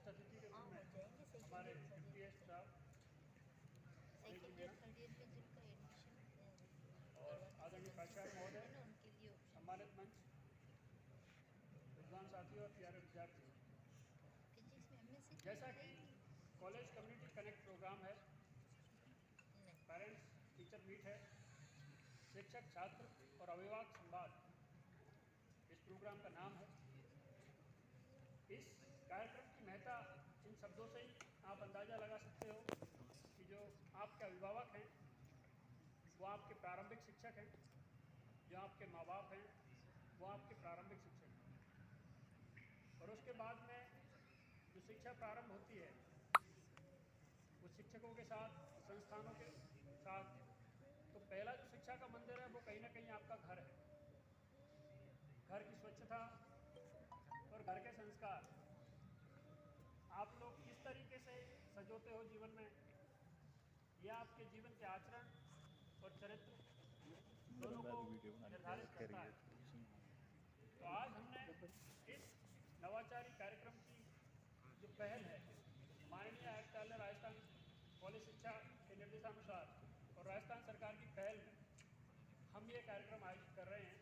विशिष्ट अतिथि के रूप हाँ, में हो जाएंगे हमारे second year deputy third staff second year third year में जिनका एडमिशन और करवाने से आदरणीय कंसेशन प्राचार्य मिलेगा महोदय, ना, उनके लिए ऑप्शन है। सम्मानित मंच, विद्वान साथियों और प्यारे विद्यार्थियों, फिजिक्स में एमएससी तो जैसा है कि ही नहीं। कॉलेज कम्युनिटी कनेक्ट प्रोग्राम है, नहीं। पेरेंट्स टीचर मीट है, शिक्षक छात्र और अभिभावक संवाद इस प्रोग्राम का नाम है। इस कार्यक्रम की महत्ता इन शब्दों से ही आप अंदाज़ा लगा सकते हो कि जो आपके अभिभावक हैं वो आपके प्रारंभिक शिक्षक हैं, जो आपके माँ बाप हैं वो आपके प्रारंभिक शिक्षक हैं, और उसके बाद में जो शिक्षा प्रारंभ होती है वो शिक्षकों के साथ, संस्थानों के साथ। तो पहला जो शिक्षा का मंदिर है वो कहीं ना कहीं आपका घर है। घर की स्वच्छता और घर के संस्कार आप लोग किस तरीके से सजोते हो जीवन में, यह आपके जीवन के आचरण और चरित्र दोनों को निर्धारित करता है। तो आज हमने इस नवाचारी कार्यक्रम की जो पहल है, माननीय आयुक्तालय राजस्थान कॉलेज शिक्षा के निर्देशानुसार और राजस्थान सरकार की पहल में हम ये कार्यक्रम आयोजित कर रहे हैं।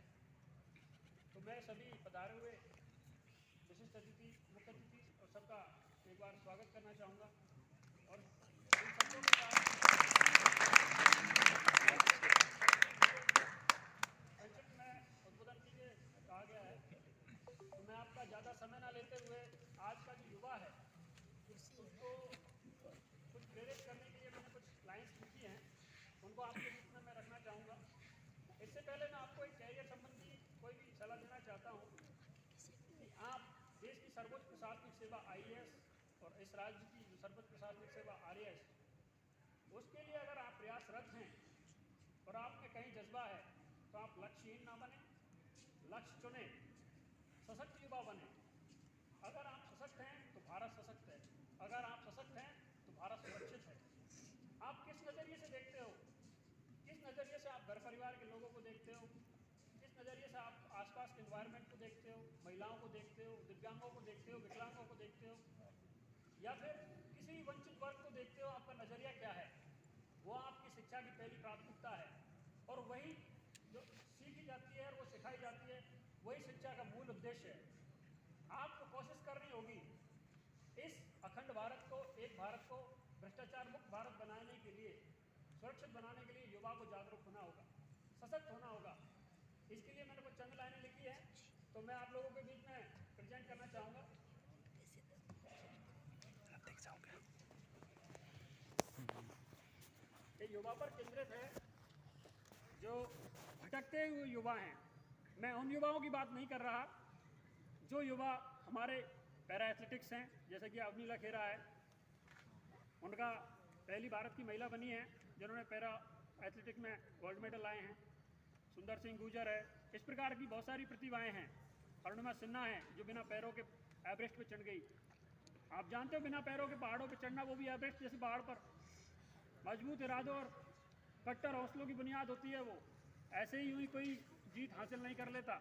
तो मैं सभी पधारे हुए विशिष्ट अतिथि, मुख्य अतिथि और सबका एक बार स्वागत करना चाहूँगा। और इन शब्दों के साथ संक्षिप्त में उद्बोधन के लिए कहा गया है, तो मैं आपका ज़्यादा समय ना लेते हुए आज का जो युवा है उसको कुछ प्रेरित करने के लिए मैंने कुछ लाइन्स लिखी हैं, उनको आपके बीच में मैं रखना चाहूँगा। इससे पहले मैं आपको एक कैरियर संबंधी कोई भी सलाह देना चाहता हूँ कि आप देश की सर्वोच्च प्रशासनिक सेवा आईएएस और इस राज्य की जो सर्वोच्च प्रशासनिक सेवा आरएएस, उसके लिए अगर आप प्रयासरत हैं और आप में कहीं जज्बा है तो आप लक्ष्यहीन ना बने, लक्ष्य चुने, सशक्त युवा बने। अगर आप सशक्त हैं तो भारत सशक्त है, अगर आप सशक्त हैं तो भारत सुरक्षित है। आप किस नज़रिए से देखते हो, किस नज़रिए से आप घर परिवार के लोगों को देखते हो, किस नज़रिए से आप आसपास के एनवायरनमेंट को देखते हो, महिलाओं को देखते हो, दिव्यांगों को देखते हो, विकलांगों को देखते हो, या फिर किसी भी वंचित वर्ग को देखते हो, आपका नज़रिया क्या है? वो आपकी शिक्षा की पहली प्राथमिकता है, और वही जो सीखी जाती है और वो सिखाई जाती है वही शिक्षा का मूल उद्देश्य है। आपको कोशिश करनी होगी इस अखंड भारत को, एक भारत को भ्रष्टाचार मुक्त भारत बनाने के लिए, सुरक्षित बनाने के लिए युवा को जागरूक होना होगा, सशक्त होना होगा। इसके लिए मैंने कुछ चंद लाइनें लिखी हैं, तो मैं आप लोगों के बीच में प्रेजेंट करना चाहूँगा। ये युवा पर केंद्रित है, जो भटकते हुए युवा हैं। मैं उन युवाओं की बात नहीं कर रहा जो युवा हमारे पैरा एथलेटिक्स हैं, जैसे कि अवनीला खेरा है, उनका पहली भारत की महिला बनी है जिन्होंने पैरा एथलेटिक्स में गोल्ड मेडल लाए हैं। सुंदर सिंह गुर्जर है। इस प्रकार की बहुत सारी प्रतिभाएं हैं। अरुणिमा सिन्हा है जो बिना पैरों के एवरेस्ट पर चढ़ गई। आप जानते हो बिना पैरों के पहाड़ों पर चढ़ना, वो भी एवरेस्ट जैसे पहाड़ पर। मजबूत इरादों और कट्टर हौसलों की बुनियाद होती है वो। ऐसे ही यूं ही कोई जीत हासिल नहीं कर लेता।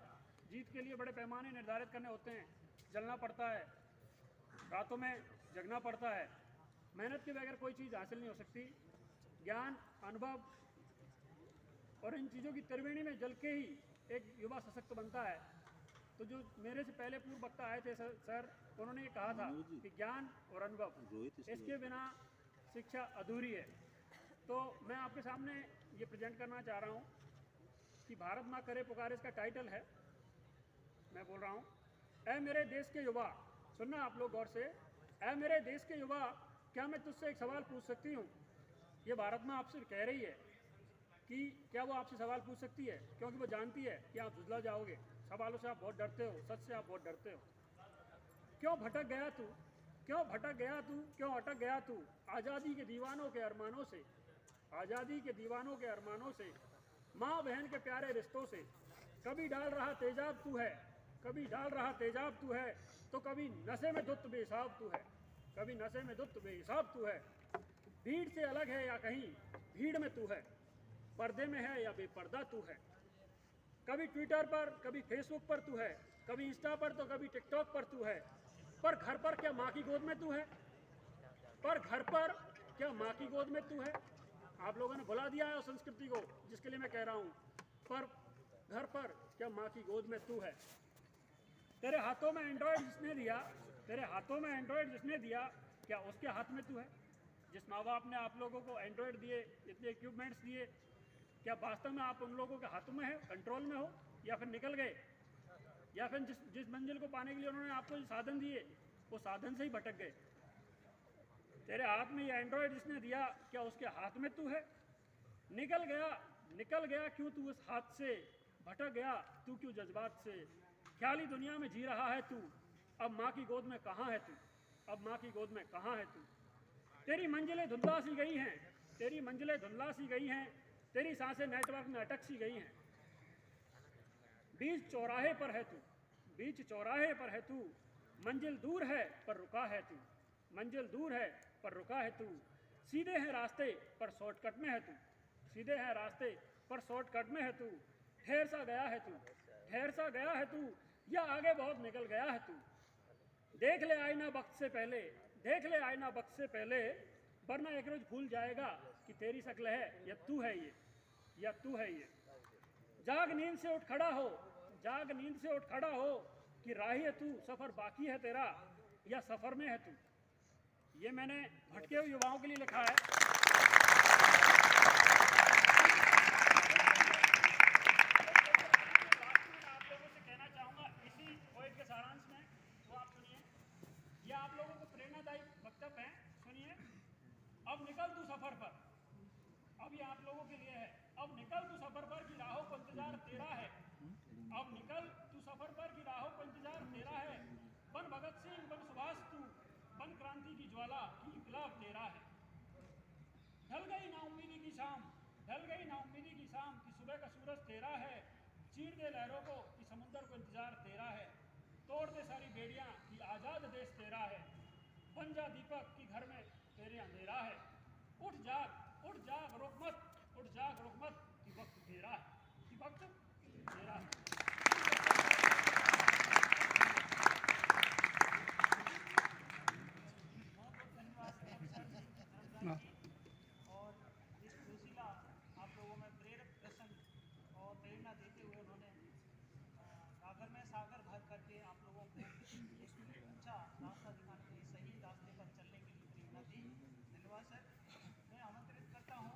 जीत के लिए बड़े पैमाने निर्धारित करने होते हैं, जलना पड़ता है, रातों में जगना पड़ता है। मेहनत के बगैर कोई चीज़ हासिल नहीं हो सकती। ज्ञान, अनुभव और इन चीज़ों की त्रिवेणी में जल के ही एक युवा सशक्त बनता है। तो जो मेरे से पहले पूर्व वक्ता आए थे सर, उन्होंने ये कहा था कि ज्ञान और अनुभव, इसके बिना शिक्षा अधूरी है। तो मैं आपके सामने ये प्रेजेंट करना चाह रहा हूँ कि भारत माँ करे पुकारे इसका टाइटल है। मैं बोल रहा हूँ, ऐ मेरे देश के युवा, सुनना आप लोग गौर से, ऐ मेरे देश के युवा, क्या मैं तुझसे एक सवाल पूछ सकती हूँ? ये भारत माँ आपसे कह रही है कि क्या वो आपसे सवाल पूछ सकती है, क्योंकि वो जानती है कि आप झुझला जाओगे। सवालों से आप बहुत डरते हो, सच से आप बहुत डरते हो। क्यों भटक गया तू, क्यों भटक गया तू, क्यों अटक गया तू आज़ादी के दीवानों के अरमानों से, आज़ादी के दीवानों के अरमानों से, माँ बहन के प्यारे रिश्तों से। कभी डाल रहा तेजाब तू है, कभी डाल रहा तेजाब तू है, तो कभी नशे में धुत बेहिसाब तू है, कभी नशे में धुत बेहिसाब तू है। भीड़ से अलग है या कहीं भीड़ में तू है, पर्दे में है या बेपर्दा तू है। कभी ट्विटर पर, कभी फेसबुक पर तू है, कभी इंस्टा पर तो कभी टिकटॉक पर तू है। पर घर पर क्या माँ की गोद में तू है? पर घर पर क्या माँ की गोद में तू है? आप लोगों ने भुला दिया है उस संस्कृति को, जिसके लिए मैं कह रहा हूं। पर घर पर क्या माँ की गोद में तू है? तेरे हाथों में एंड्रॉयड जिसने दिया, तेरे हाथों में एंड्रॉयड जिसने दिया, क्या उसके हाथ में तू है? जिस माँ बाप ने आप लोगों को एंड्रॉयड दिए, इतने इक्विपमेंट्स दिए, क्या वास्तव में आप उन लोगों के हाथों में है, कंट्रोल में हो, या फिर निकल गए? या फिर जिस जिस मंजिल को पाने के लिए उन्होंने आपको जो साधन दिए, वो साधन से ही भटक गए? तेरे हाथ में ये एंड्रॉयड जिसने दिया, क्या उसके हाथ में तू है? निकल गया क्यों तू उस हाथ से? भटक गया तू क्यों जज्बात से? ख्याली दुनिया में जी रहा है तू, अब माँ की गोद में कहाँ है तू? अब माँ की गोद में कहाँ है तू? तेरी मंजिलें धुंधला सी गई हैं, तेरी मंजिलें धुंधला सी गई हैं, तेरी सांसें नेटवर्क में अटक सी गई हैं। बीच चौराहे पर है तू, बीच चौराहे पर है तू, मंजिल दूर है पर रुका है तू, मंजिल दूर है पर रुका है तू। सीधे हैं रास्ते पर शॉर्टकट में है तू, सीधे हैं रास्ते पर शॉर्टकट में है तू। ठहर सा गया है तू, ठहर सा गया है तू, या आगे बहुत निकल गया है तू। देख ले आईना वक्त से पहले, देख ले आईना वक्त से पहले, वरना एक रोज भूल जाएगा कि तेरी शक्ल है या तू है ये, या तू है ये। जाग नींद से उठ खड़ा हो, जाग नींद से उठ खड़ा हो, कि राही है तू, सफर बाकी है तेरा, या सफर में है तू। ये मैंने भटके हुए युवाओं के लिए लिखा है। आप लोगों से कहना चाहूंगा इसी पोएट के सारांश में, वो आप सुनिए। ये आप लोगों को प्रेरणादायी वक्तव्य है, सुनिए। अब निकल तू सफर पर, अब ये आप लोगों के लिए है। अब निकल तू सफर पर की राहों को इंतजार तेरा है, अब निकल तू सफर पर की राहों को इंतजार तेरा है। बन भगत सिंह, बन सुभाष तू, बन क्रांति की ज्वाला, की इंकलाब तेरा है। ढल गई ना उम्मीदी की शाम, ढल गई ना उम्मीदी की शाम, कि सुबह का सूरज तेरा है। चीर दे लहरों को, कि समुंदर को इंतजार तेरा है। तोड़ दे सारी बेड़ियां, कि आजाद देश तेरा है। बन जा दीपक, कि घर में तेरे अंधेरा है। उठ जाग रुक मत, उठ जाग रुक मत, कि वक्त तेरा है, कि वक्त तेरा है। बहुत बहुत धन्यवाद और इस जोशीला आप लोगों में प्रेरक प्रसंग और प्रेरणा देते हुए उन्होंने सागर में सागर भर करके आप लोगों को एक अच्छा रास्ता दिखाने के लिए, सही रास्ते पर चलने के लिए प्रेरणा दी। धन्यवाद सर। मैं आमंत्रित करता हूँ